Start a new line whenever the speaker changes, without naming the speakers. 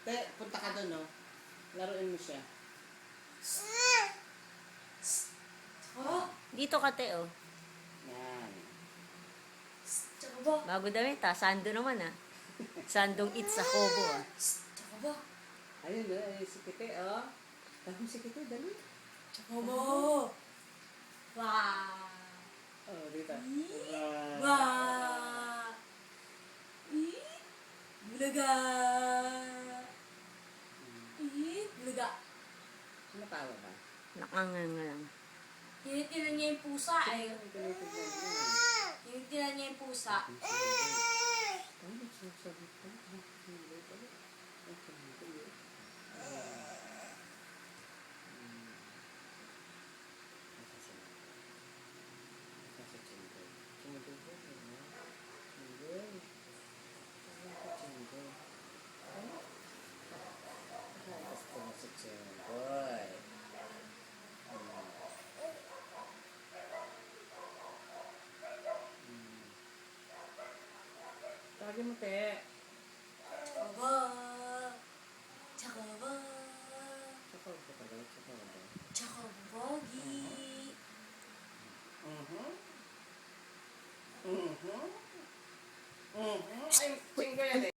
Te, punta ka doon, no? Laruin mo siya.
Oh,
Dito ka, te, oh.
Yan.
tsaka ba?
Bago damit, ha? Sando naman, ha? Sandong it's a kobo, ah.
Tsaka ba?
Ayun, ayun si Kite, oh. Dami si Kite, dali.
Tsaka ba? Wow!
Oh, dito.
Wow! Bulaga! Bulaga!
Matawa ba?
Nakanganga lang.
Tinitinan niya yung pusa eh.
Tinitignan mo.
Tinitinan niya yung pusa.
Ano sinasabi ko? Hindi pala. Tawagin mo, te.
Tsaka ba? Tsaka ba?
Tsaka ba?
Tsaka bagi.